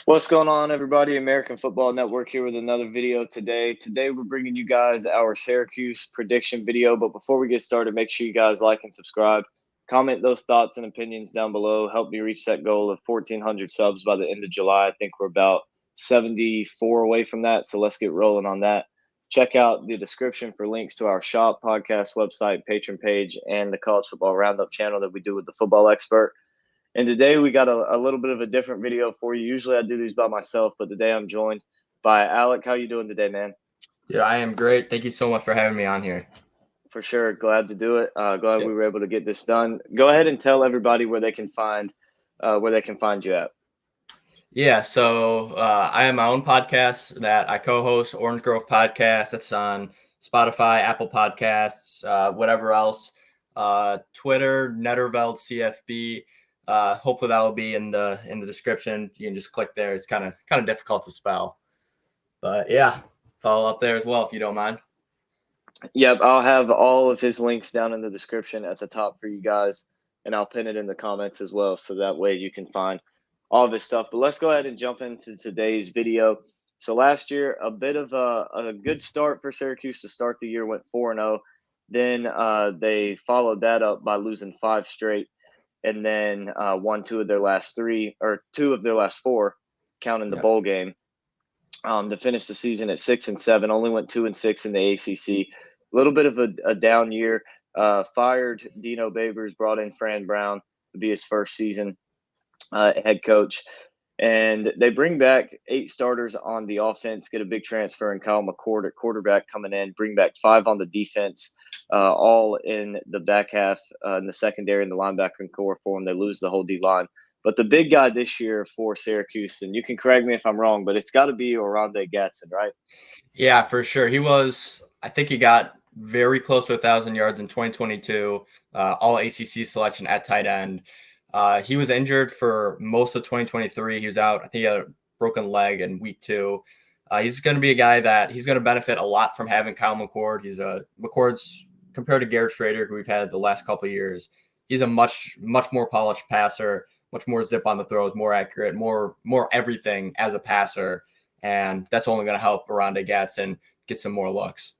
What's going on, everybody? American Football Network here with another video today. Today, we're bringing you guys our Syracuse prediction video. But before we get started, make sure you guys like and subscribe. Comment those thoughts and opinions down below. Help me reach that goal of 1,400 subs by the end of July. I think we're about 74 away from that. So let's get rolling on that. Check out the description for links to our shop, podcast, website, patron page, and the College Football Roundup channel that we do with the football expert. And today we got a little bit of a different video for you. Usually I do these by myself, but today I'm joined by Alec. How you doing today, man? Dude, I am great. Thank you so much for having me on here. For sure. Glad to do it. Glad we were able to get this done. Go ahead and tell everybody where they can find you at. Yeah, so I have my own podcast that I co-host, Orange Grove Podcast. That's on Spotify, Apple Podcasts, whatever else. Twitter, Netterveld CFB. Hopefully that'll be in the description. You can just click there. It's kind of difficult to spell, but yeah, follow up there as well if you don't mind. Yep, I'll have all of his links down in the description at the top for you guys, and I'll pin it in the comments as well, so that way you can find all of his stuff. But let's go ahead and jump into today's video. So last year, a bit of a good start for Syracuse to start the year, went 4-0. Then they followed that up by losing 5 straight, and then won two of their last 4, counting the bowl game, to finish the season at 6-7. Only went 2-6 in the ACC. A little bit of a down year. Fired Dino Babers, brought in Fran Brown to be his first season head coach. And they bring back 8 starters on the offense, get a big transfer in Kyle McCord at quarterback coming in, bring back 5 on the defense, all in the back half, in the secondary and the linebacking core for them. They lose the whole D-line. But the big guy this year for Syracuse, and you can correct me if I'm wrong, but it's got to be Oronde Gadsden, right? Yeah, for sure. I think he got very close to 1,000 yards in 2022, all ACC selection at tight end. He was injured for most of 2023. He was out. I think he had a broken leg in week 2. He's going to be a guy that he's going to benefit a lot from having Kyle McCord. McCord's compared to Garrett Schrader, who we've had the last couple of years. He's a much more polished passer, much more zip on the throws, more accurate, more everything as a passer. And that's only going to help Oronde Gadsden get some more looks.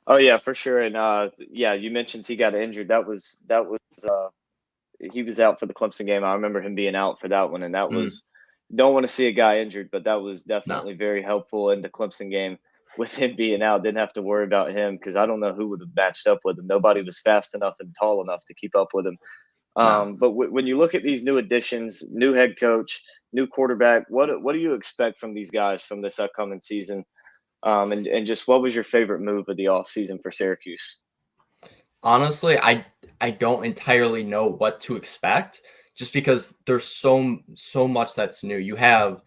Oh yeah, for sure. And you mentioned he got injured. That was he was out for the Clemson game. I remember him being out for that one, and that was don't want to see a guy injured, but that was definitely very helpful in the Clemson game with him being out. Didn't have to worry about him because I don't know who would have matched up with him. Nobody was fast enough and tall enough to keep up with him. But when you look at these new additions, new head coach, new quarterback, what do you expect from these guys from this upcoming season? And just what was your favorite move of the offseason for Syracuse? Honestly, I don't entirely know what to expect just because there's so much that's new. You have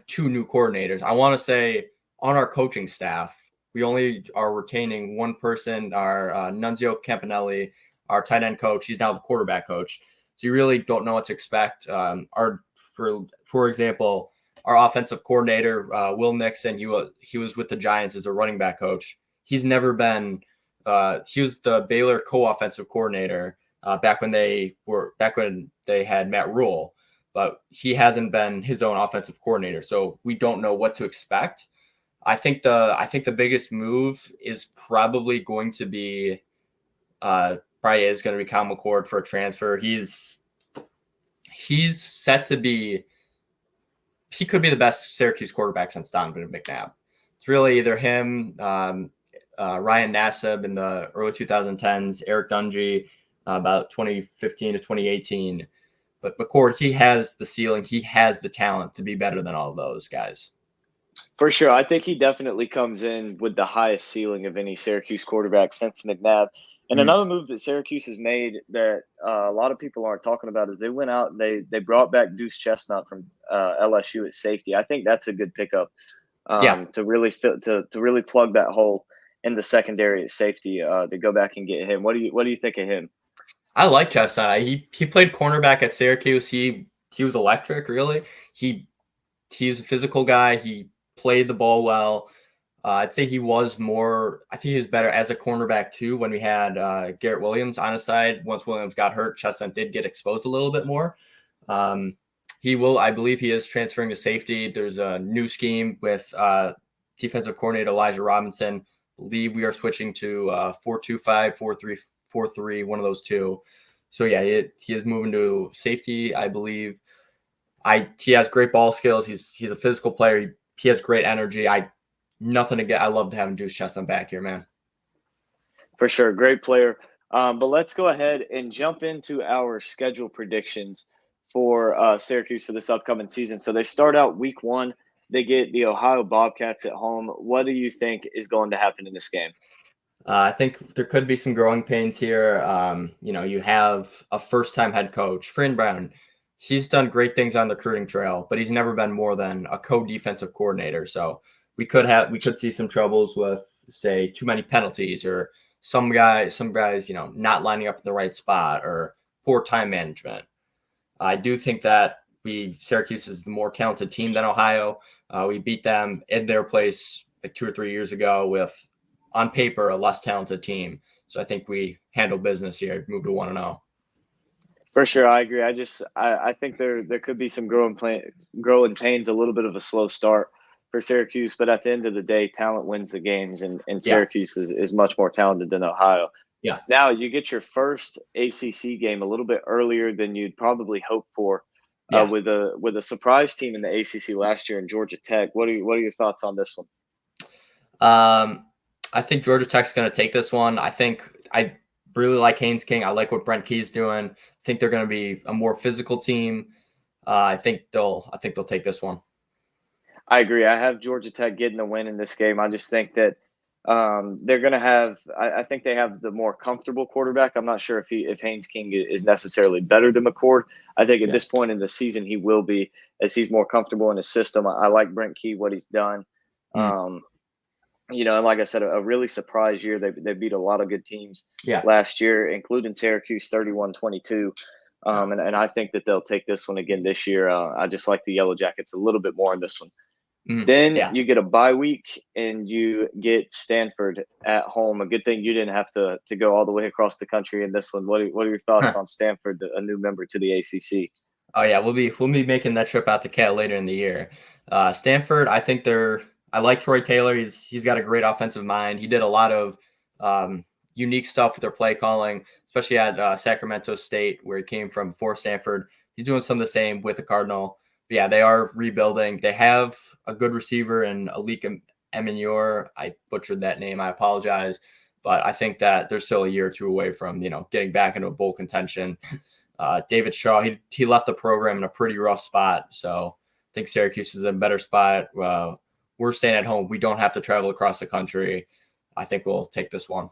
2 new coordinators. I want to say on our coaching staff, we only are retaining one person, our Nunzio Campanelli, our tight end coach. He's now the quarterback coach. So you really don't know what to expect. For example, our offensive coordinator, Will Nixon, he was with the Giants as a running back coach. He's never been he was the Baylor co-offensive coordinator back when they had Matt Rule, but he hasn't been his own offensive coordinator. So we don't know what to expect. I think the biggest move is probably going to be Kyle McCord for a transfer. He's set to be. He could be the best Syracuse quarterback since Donovan McNabb. It's really either him, Ryan Nassib in the early 2010s, Eric Dungy about 2015 to 2018. But McCord, he has the ceiling. He has the talent to be better than all of those guys. For sure. I think he definitely comes in with the highest ceiling of any Syracuse quarterback since McNabb. And another move that Syracuse has made that a lot of people aren't talking about is they went out and they brought back Deuce Chestnut from LSU at safety. I think that's a good pickup to really plug that hole in the secondary at safety, to go back and get him. What do you think of him? I like Chestnut. He played cornerback at Syracuse. He was electric, really. He's a physical guy. He played the ball well. I'd say he was better as a cornerback too when we had Garrett Williams on his side. Once Williams got hurt, Chestnut did get exposed a little bit more. He will. I believe he is transferring to safety. There's a new scheme with defensive coordinator Elijah Robinson. I believe we are switching to 4-2-5, 4-3-4-3, one of those two. So yeah, he is moving to safety, I believe. He has great ball skills. He's a physical player. He has great energy. Nothing to get. I love to have him do his chest on back here, man. For sure, great player. But let's go ahead and jump into our schedule predictions for Syracuse for this upcoming season. So they start out week 1. They get the Ohio Bobcats at home. What do you think is going to happen in this game? I think there could be some growing pains here. You have a first-time head coach, Fran Brown. He's done great things on the recruiting trail, but he's never been more than a co-defensive coordinator. So we could see some troubles with, say, too many penalties, or some guys, not lining up in the right spot, or poor time management. I do think that Syracuse is the more talented team than Ohio. We beat them in their place like 2 or 3 years ago with, on paper, a less talented team. So I think we handle business here, move to 1-0. For sure, I agree. I think there could be some growing pains, a little bit of a slow start for Syracuse, but at the end of the day, talent wins the games, and Syracuse is much more talented than Ohio. Yeah. Now you get your first ACC game a little bit earlier than you'd probably hope for, with a surprise team in the ACC last year in Georgia Tech. What are your thoughts on this one? I think Georgia Tech's going to take this one. I really like Haynes King. I like what Brent Key's doing. I think they're going to be a more physical team. I think they'll take this one. I agree. I have Georgia Tech getting the win in this game. I just think that they're going to have. I think they have the more comfortable quarterback. I'm not sure if Haynes King is necessarily better than McCord. I think at this point in the season he will be, as he's more comfortable in his system. I like Brent Key, what he's done. And like I said, a really surprise year. They beat a lot of good teams last year, including Syracuse 31-22. And I think that they'll take this one again this year. I just like the Yellow Jackets a little bit more in this one. Then you get a bye week and you get Stanford at home. A good thing you didn't have to go all the way across the country in this one. What are your thoughts on Stanford, a new member to the ACC? Oh yeah, we'll be making that trip out to Cal later in the year. Stanford, I like Troy Taylor. He's got a great offensive mind. He did a lot of unique stuff with their play calling, especially at Sacramento State, where he came from before Stanford. He's doing some of the same with the Cardinal. But yeah, they are rebuilding. They have a good receiver in Alika Eminor. I butchered that name. I apologize. But I think that they're still a year or two away from, getting back into a bowl contention. David Shaw, he left the program in a pretty rough spot. So I think Syracuse is in a better spot. We're staying at home. We don't have to travel across the country. I think we'll take this one.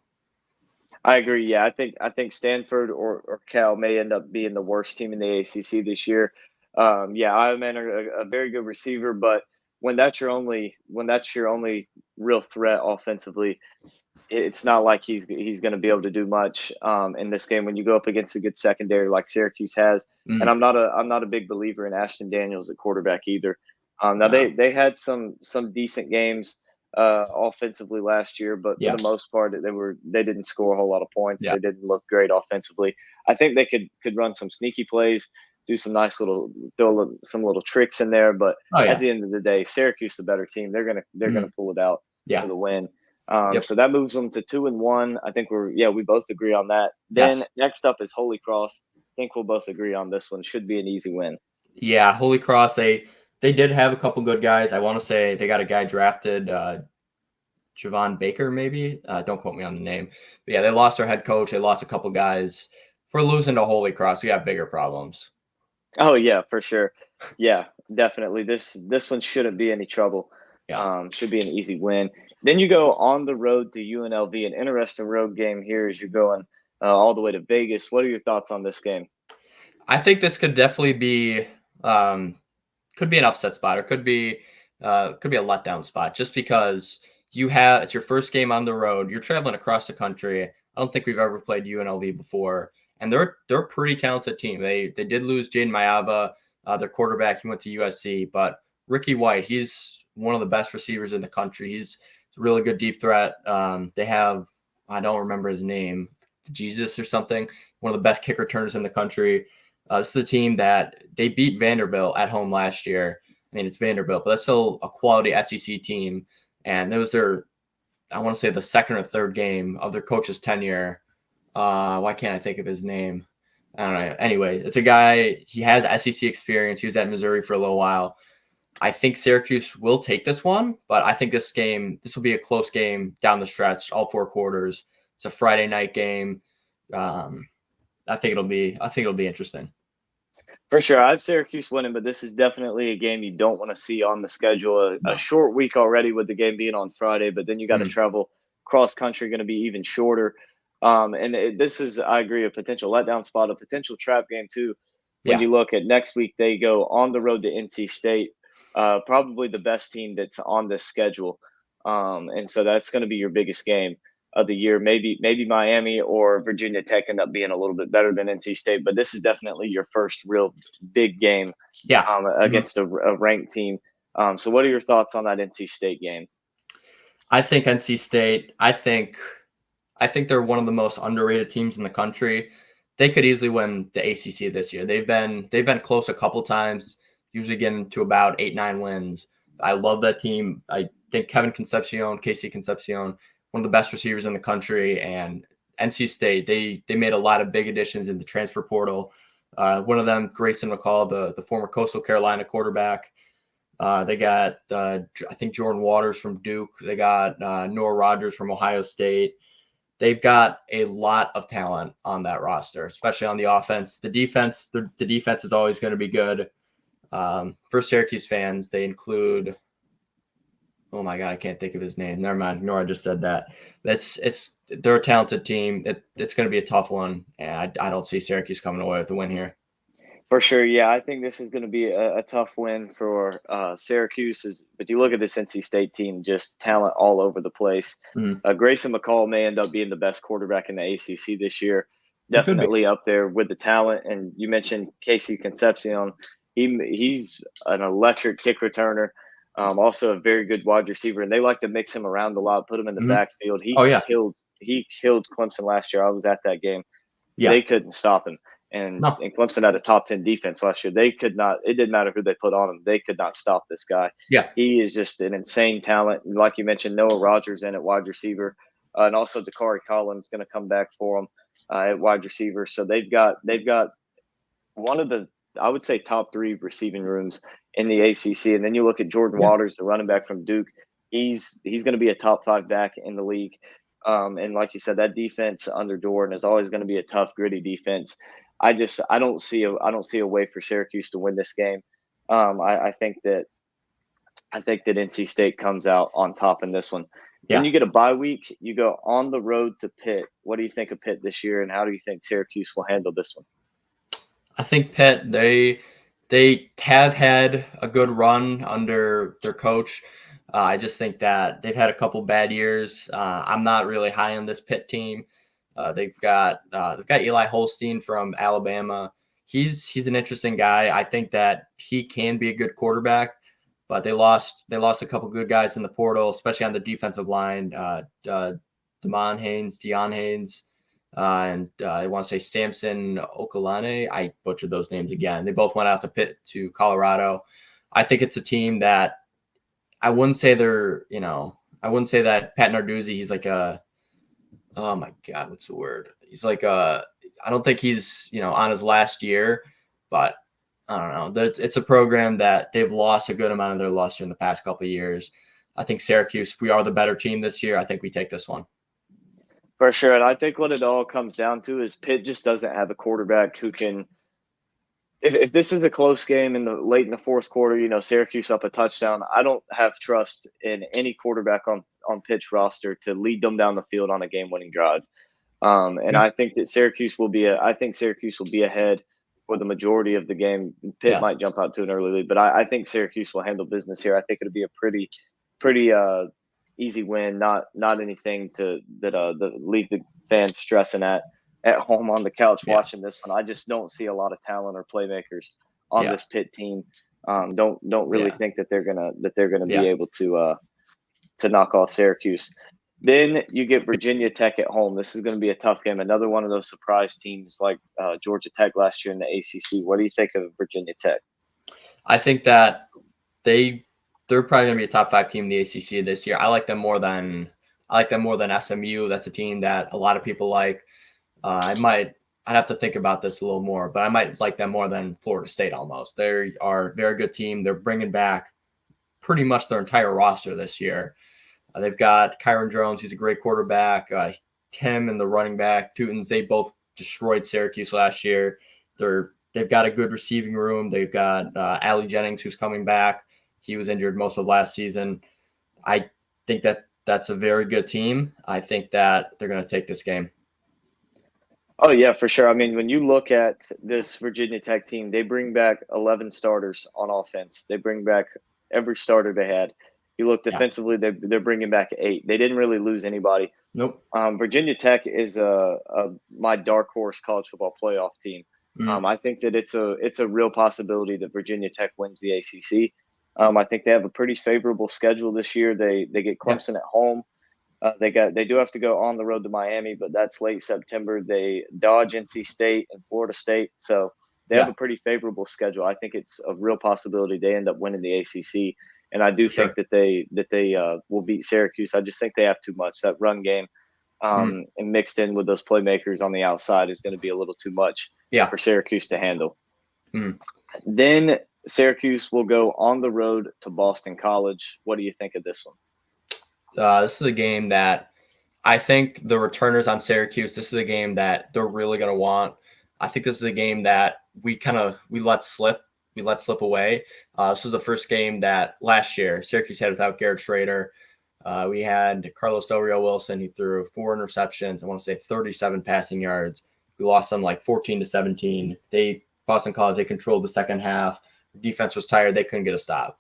I agree. Yeah, I think Stanford or Cal may end up being the worst team in the ACC this year. Ironman are a very good receiver, but when that's your only real threat offensively, it's not like he's going to be able to do much in this game when you go up against a good secondary like Syracuse has. And I'm not a big believer in Ashton Daniels at quarterback either. They had some decent games offensively last year, but for the most part, they didn't score a whole lot of points. They didn't look great offensively. I think they could run some sneaky plays, do some nice some little tricks in there. But at the end of the day, Syracuse the better team. They're gonna pull it out for the win. So that moves them to 2-1. I think we both agree on that. Then next up is Holy Cross. I think we'll both agree on this one. Should be an easy win. Yeah, Holy Cross. They did have a couple good guys. I want to say they got a guy drafted, Javon Baker, maybe. Don't quote me on the name. But yeah, they lost their head coach. They lost a couple guys. For losing to Holy Cross, we have bigger problems. Oh yeah, for sure. Yeah, definitely. This one shouldn't be any trouble. Should be an easy win. Then you go on the road to UNLV, an interesting road game here as you're going all the way to Vegas. What are your thoughts on this game? I think this could definitely be could be an upset spot, or could be a letdown spot, just because it's your first game on the road. You're traveling across the country. I don't think we've ever played UNLV before, and they're a pretty talented team. They did lose Jaden Mayava, their quarterback. He went to USC, but Ricky White, he's one of the best receivers in the country. He's a really good deep threat. They have, I don't remember his name, Jesus or something, one of the best kick returners in the country. This is a team that they beat Vanderbilt at home last year. I mean, it's Vanderbilt, but that's still a quality SEC team. And it was their, I want to say, the second or third game of their coach's tenure. Why can't I think of his name? I don't know. Anyway, it's a guy, he has SEC experience. He was at Missouri for a little while. I think Syracuse will take this one, but I think this will be a close game down the stretch, all 4 quarters. It's a Friday night game. I think it'll be interesting. For sure. I have Syracuse winning, but this is definitely a game you don't want to see on the schedule. No. A short week already with the game being on Friday, but then you got to travel cross country, going to be even shorter. This is, I agree, a potential letdown spot, a potential trap game too. When you look at next week, they go on the road to NC State, probably the best team that's on this schedule. And so that's going to be your biggest game of the year. Maybe Miami or Virginia Tech end up being a little bit better than NC State, but this is definitely your first real big game against a ranked team. So what are your thoughts on that NC State game? I think NC State, I think they're one of the most underrated teams in the country. They could easily win the ACC this year. They've been close a couple times, usually getting to about 8-9 wins. I love that team. I think Casey Concepcion, one of the best receivers in the country, and NC State, they made a lot of big additions in the transfer portal. One of them, Grayson McCall, the former Coastal Carolina quarterback. They got, I think, Jordan Waters from Duke. They got Noah Rogers from Ohio State. They've got a lot of talent on that roster, especially on the offense. The defense is always going to be good. For Syracuse fans, they include, oh my God, I can't think of his name. Never mind. Nora just said that. They're a talented team. It's going to be a tough one, and I don't see Syracuse coming away with the win here. For sure, yeah. I think this is going to be a tough win for Syracuse. But you look at this NC State team, just talent all over the place. Grayson McCall may end up being the best quarterback in the ACC this year. Definitely up there with the talent. And you mentioned Casey Concepcion. He's an electric kick returner. Also a very good wide receiver, and they like to mix him around a lot, put him in the backfield. He killed Clemson last year. I was at that game. They couldn't stop him. And Clemson had a top 10 defense last year. They could not, it didn't matter who they put on him. They could not stop this guy. Yeah. He is just an insane talent. Like you mentioned, Noah Rogers in at wide receiver. And also Dakari Collins going to come back for them at wide receiver. So they've got one of the, I would say, top 3 receiving rooms in the ACC. And then you look at Jordan Waters, the running back from Duke. He's going to be a top 5 back in the league. And like you said, that defense under Doran is always going to be a tough, gritty defense. I don't see a way for Syracuse to win this game. I think that NC State comes out on top in this one. Yeah. Then you get a bye week. You go on the road to Pitt. What do you think of Pitt this year, and how do you think Syracuse will handle this one? I think Pitt, they have had a good run under their coach. I just think that they've had a couple bad years. I'm not really high on this Pitt team. They've got Eli Holstein from Alabama. He's an interesting guy. I think that he can be a good quarterback, but they lost a couple good guys in the portal, especially on the defensive line. Deion Haynes, and I want to say Samson Okalane. I butchered those names again. They both went out to Pitt to Colorado. I think it's a team that I wouldn't say that Pat Narduzzi, he's like a, oh my God, what's the word? He's like I don't think he's, on his last year, but I don't know. It's a program that they've lost a good amount of their luster in the past couple of years. I think Syracuse, we are the better team this year. I think we take this one. For sure. And I think what it all comes down to is Pitt just doesn't have a quarterback who can, if this is a close game late in the fourth quarter, Syracuse up a touchdown, I don't have trust in any quarterback on Pitt's roster to lead them down the field on a game-winning drive. I think that Syracuse will be ahead for the majority of the game. Pitt might jump out to an early lead, but I think Syracuse will handle business here. I think it'll be a pretty easy win, not anything that leave the fans stressing at home on the couch watching this one. I just don't see a lot of talent or playmakers on this Pitt team. Don't really think that they're gonna be able to knock off Syracuse. Then you get Virginia Tech at home. This is going to be a tough game. Another one of those surprise teams like Georgia Tech last year in the ACC. What do you think of Virginia Tech? I think that they're probably going to be a top 5 team in the ACC this year. I like them more than SMU. That's a team that a lot of people like. I'd have to think about this a little more, but I might like them more than Florida State almost. They are a very good team. They're bringing back pretty much their entire roster this year. They've got Kyron Jones. He's a great quarterback. Tim and the running back, Tutons, they both destroyed Syracuse last year. They've got a good receiving room. They've got Allie Jennings, who's coming back. He was injured most of last season. I think that's a very good team. I think that they're going to take this game. Oh, yeah, for sure. I mean, when you look at this Virginia Tech team, they bring back 11 starters on offense. They bring back every starter they had. You look defensively, they're bringing back 8. They didn't really lose anybody. Nope. Virginia Tech is my dark horse college football playoff team. I think that it's a real possibility that Virginia Tech wins the ACC. I think they have a pretty favorable schedule this year. They get Clemson at home. They do have to go on the road to Miami, but that's late September. They dodge NC State and Florida State, so they have a pretty favorable schedule. I think it's a real possibility they end up winning the ACC, and I do think that they will beat Syracuse. I just think they have too much. That run game and mixed in with those playmakers on the outside is going to be a little too much for Syracuse to handle. Then Syracuse will go on the road to Boston College. What do you think of this one? This is a game that I think the returners on Syracuse, this is a game that they're really going to want. I think this is a game that we let slip. We let slip away. This was the first game that last year Syracuse had without Garrett Schrader. We had Carlos Del Rio Wilson. He threw 4 interceptions. I want to say 37 passing yards. We lost them like 14-17. Boston College, they controlled the second half. The defense was tired. They couldn't get a stop.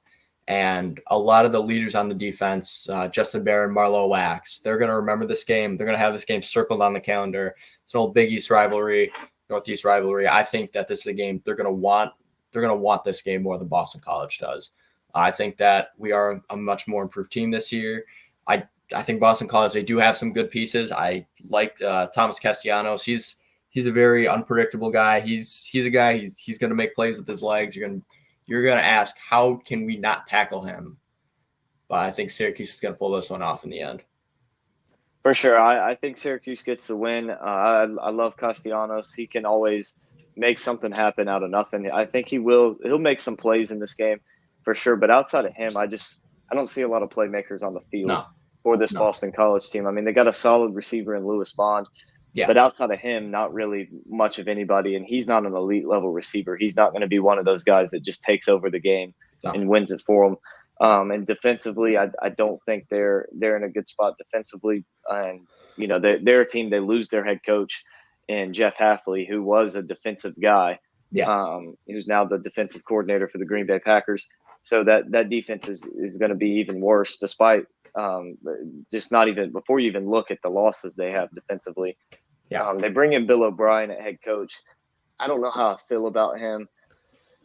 And a lot of the leaders on the defense, Justin Barron, Marlo Wax, they're going to remember this game. They're going to have this game circled on the calendar. It's an old Big East rivalry, Northeast rivalry. I think that this is a game they're going to want. They're going to want this game more than Boston College does. I think that we are a much more improved team this year. I think Boston College, they do have some good pieces. I like Thomas Castellanos. He's a very unpredictable guy. He's a guy. He's going to make plays with his legs. You're going to ask, how can we not tackle him? But I think Syracuse is going to pull this one off in the end. For sure. I think Syracuse gets the win. I love Castellanos. He can always make something happen out of nothing. I think he'll make some plays in this game for sure. But outside of him, I don't see a lot of playmakers on the field for this Boston College team. I mean, they got a solid receiver in Lewis Bond. Yeah. But outside of him, not really much of anybody. And he's not an elite level receiver. He's not going to be one of those guys that just takes over the game and wins it for them. And defensively, I don't think they're in a good spot defensively. And, they're a team, they lose their head coach and Jeff Hafley, who was a defensive guy. Who's now the defensive coordinator for the Green Bay Packers. So that defense is going to be even worse, despite just not even before you even look at the losses they have defensively. They bring in Bill O'Brien at head coach. I don't know how I feel about him.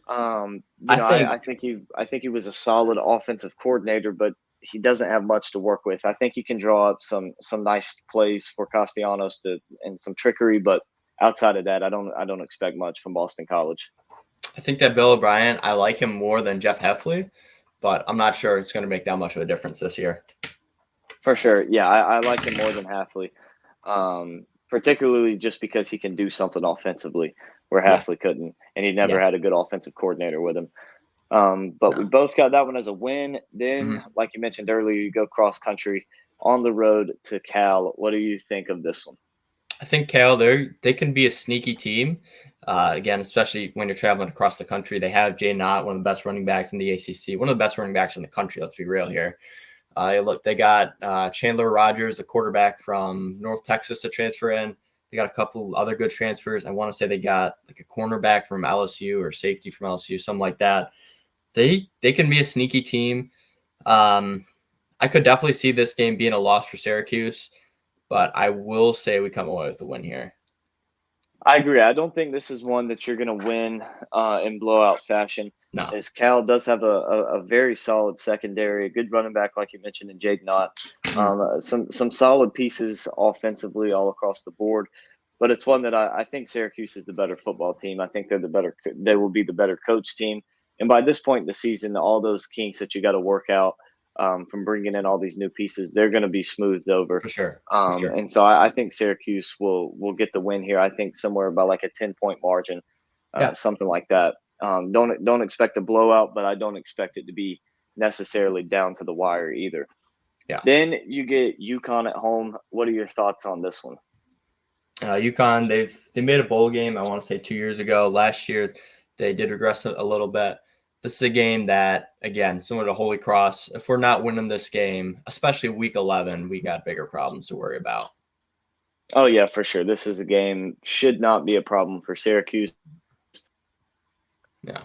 I think he was a solid offensive coordinator, but he doesn't have much to work with. I think he can draw up some nice plays for Castellanos and some trickery, but outside of that, I don't expect much from Boston College. I think that Bill O'Brien, I like him more than Jeff Hafley, but I'm not sure it's going to make that much of a difference this year. For sure. Yeah, I like him more than Hafley, particularly just because he can do something offensively where Hafley couldn't, and he never had a good offensive coordinator with him. We both got that one as a win. Then, like you mentioned earlier, you go cross-country on the road to Cal. What do you think of this one? I think Cal, they can be a sneaky team. Again, especially when you're traveling across the country. They have Jay Knott, one of the best running backs in the ACC, one of the best running backs in the country, let's be real here. They got Chandler Rogers, a quarterback from North Texas, to transfer in. They got a couple other good transfers. I want to say they got like a cornerback from LSU or safety from LSU, something like that. They can be a sneaky team. I could definitely see this game being a loss for Syracuse, but I will say we come away with the win here. I agree. I don't think this is one that you're going to win in blowout fashion. No. As Cal does have a very solid secondary, a good running back, like you mentioned, in Jake Knott. Some solid pieces offensively all across the board, but it's one that I think Syracuse is the better football team. I think they will be the better coach team. And by this point in the season, all those kinks that you got to work out from bringing in all these new pieces, they're going to be smoothed over. For sure. For sure. And so I think Syracuse will get the win here. I think somewhere by like a 10-point margin, something like that. Don't expect a blowout, but I don't expect it to be necessarily down to the wire either. Yeah. Then you get UConn at home. What are your thoughts on this one? UConn, they made a bowl game, I want to say 2 years ago. Last year, they did regress a little bit. This is a game that, again, similar to Holy Cross, if we're not winning this game, especially week 11, we got bigger problems to worry about. Oh, yeah, for sure. This is a game, should not be a problem for Syracuse. Yeah.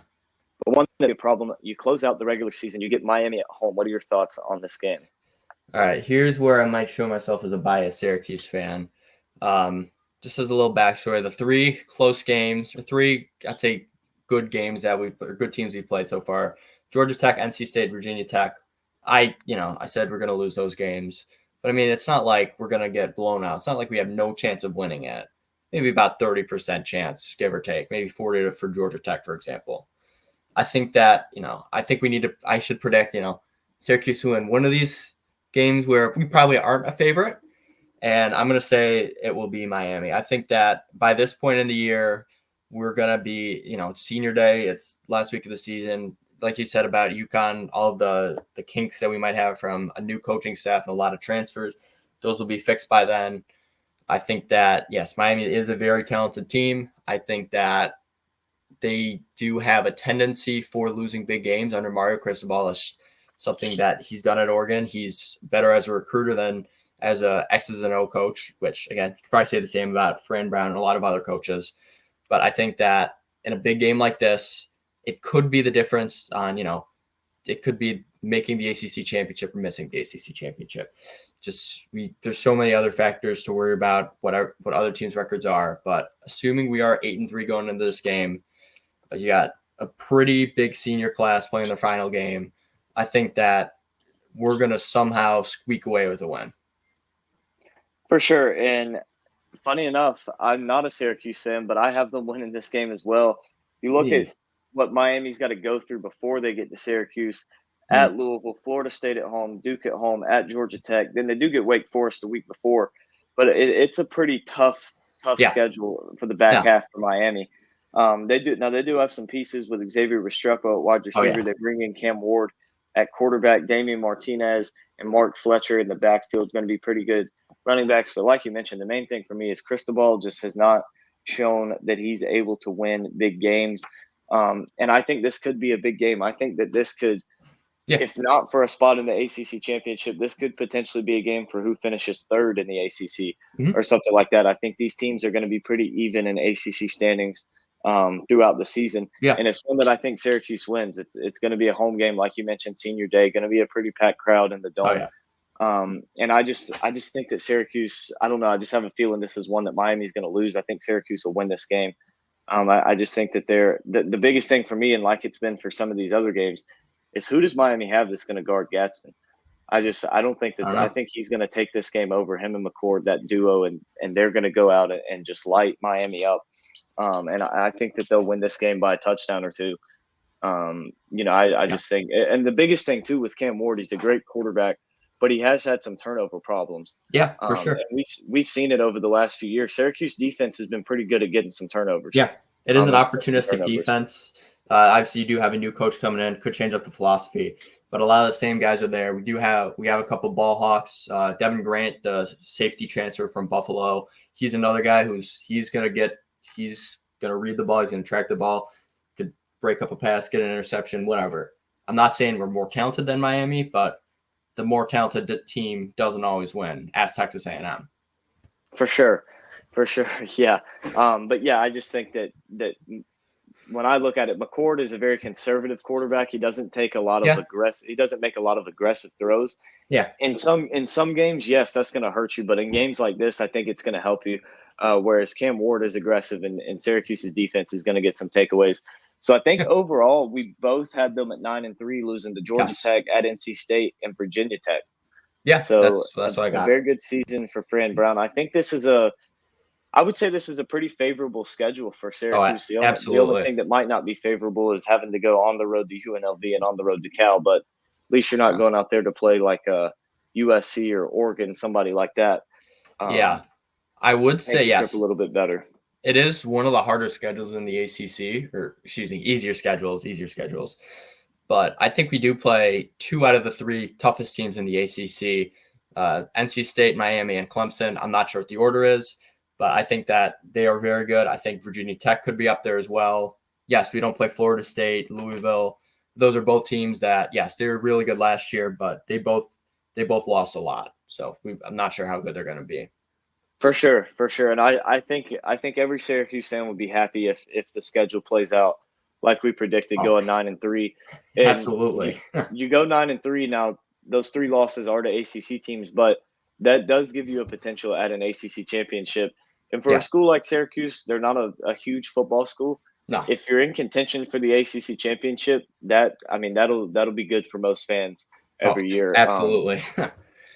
But one thing, a problem, you close out the regular season, you get Miami at home. What are your thoughts on this game? All right, here's where I might show myself as a biased Syracuse fan. Just as a little backstory, the three close games, or three, I'd say, good games that good teams we've played so far: Georgia Tech, NC State, Virginia Tech. I said we're going to lose those games, but I mean, it's not like we're going to get blown out. It's not like we have no chance of winning it. Maybe about 30% chance, give or take, maybe 40 for Georgia Tech, for example. I think that, I should predict, Syracuse to win one of these games where we probably aren't a favorite. And I'm going to say it will be Miami. I think that by this point in the year, we're going to be, it's senior day. It's last week of the season. Like you said about UConn, all of the kinks that we might have from a new coaching staff and a lot of transfers, those will be fixed by then. I think that, yes, Miami is a very talented team. I think that they do have a tendency for losing big games under Mario Cristobal. It's something that he's done at Oregon. He's better as a recruiter than as a X's and O coach, which, again, you could probably say the same about Fran Brown and a lot of other coaches. But I think that in a big game like this, it could be the difference on, it could be making the ACC championship or missing the ACC championship. There's so many other factors to worry about what other teams' records are. But assuming we are 8-3 going into this game, you got a pretty big senior class playing their final game. I think that we're going to somehow squeak away with a win. For sure. And funny enough, I'm not a Syracuse fan, but I have them winning this game as well. You look at what Miami's got to go through before they get to Syracuse, at Louisville, Florida State at home, Duke at home, at Georgia Tech. Then they do get Wake Forest the week before. But it's a pretty tough schedule for the back half for Miami. They do have some pieces with Xavier Restrepo at wide receiver. They bring in Cam Ward at quarterback, Damian Martinez and Mark Fletcher in the backfield is going to be pretty good running backs. But like you mentioned, the main thing for me is Cristobal just has not shown that he's able to win big games. And I think this could be a big game. I think that this could, if not for a spot in the ACC championship, this could potentially be a game for who finishes third in the ACC or something like that. I think these teams are going to be pretty even in ACC standings throughout the season. And it's one that I think Syracuse wins. It's going to be a home game, like you mentioned, senior day, going to be a pretty packed crowd in the Dome. And I just think that Syracuse, I don't know, I just have a feeling this is one that Miami's going to lose. I think Syracuse will win this game. I just think that the biggest thing for me, and like it's been for some of these other games, is who does Miami have that's going to guard Gadsden? I don't think that. I think he's going to take this game over, him and McCord, that duo, and they're going to go out and just light Miami up. And I think that they'll win this game by a touchdown or two. I just think, and the biggest thing too with Cam Ward, he's a great quarterback, but he has had some turnover problems. Yeah, for sure. And we've seen it over the last few years. Syracuse defense has been pretty good at getting some turnovers. Yeah, it is an opportunistic defense. Obviously, you do have a new coach coming in, could change up the philosophy, but a lot of the same guys are there. We have a couple ball hawks. Devin Grant, the safety transfer from Buffalo, he's another guy he's going to read the ball, he's going to track the ball, could break up a pass, get an interception, whatever. I'm not saying we're more talented than Miami, but the more talented team doesn't always win, as Texas A&M. For sure, yeah. But yeah, I just think that when I look at it, McCord is a very conservative quarterback. He doesn't take a lot of He doesn't make a lot of aggressive throws. Yeah. In some games, yes, that's going to hurt you, but in games like this, I think it's going to help you. Whereas Cam Ward is aggressive, and Syracuse's defense is going to get some takeaways. So I think overall, we both had them at 9-3, losing to Georgia Tech, at NC State, and Virginia Tech. Yeah, So that's what I a got. very good season for Fran Brown. I would say this is a pretty favorable schedule for Oh, Syracuse. The only absolutely. thing that might not be favorable is having to go on the road to UNLV and on the road to Cal, but at least you're not Yeah. going out there to play like USC or Oregon, somebody like that. Yeah. I would say Make the trip a yes. little bit better. It is one of the harder schedules in the ACC, or excuse me, easier schedules. But I think we do play 2 out of the 3 toughest teams in the ACC, NC State, Miami, and Clemson. I'm not sure what the order is, but I think that they are very good. I think Virginia Tech could be up there as well. Yes, we don't play Florida State, Louisville. Those are both teams that, yes, they were really good last year, but they both lost a lot. So I'm not sure how good they're going to be. For sure, for sure. And I think every Syracuse fan would be happy if the schedule plays out like we predicted, Oh, going 9-3. And you absolutely. you go 9-3 now, those 3 losses are to ACC teams, but that does give you a potential at an ACC championship. And for a Yeah. school like Syracuse, they're not a huge football school. No. If you're in contention for the ACC championship, that'll be good for most fans Oh, every year. absolutely.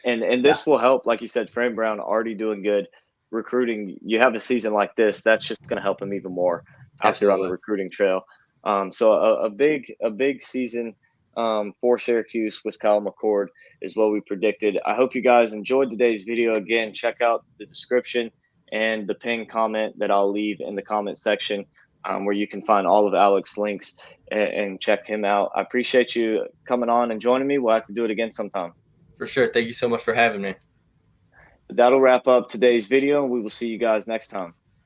And Yeah, this will help, like you said, Fran Brown already doing good recruiting. You have a season like this, that's just going to help him even more out there on the absolutely. recruiting trail. So a big season for Syracuse with Kyle McCord is what we predicted. I hope you guys enjoyed today's video. Again, check out the description and the pinned comment that I'll leave in the comment section, where you can find all of Alex's links and check him out. I appreciate you coming on and joining me. We'll have to do it again sometime. For sure. Thank you so much for having me. That'll wrap up today's video, and we will see you guys next time.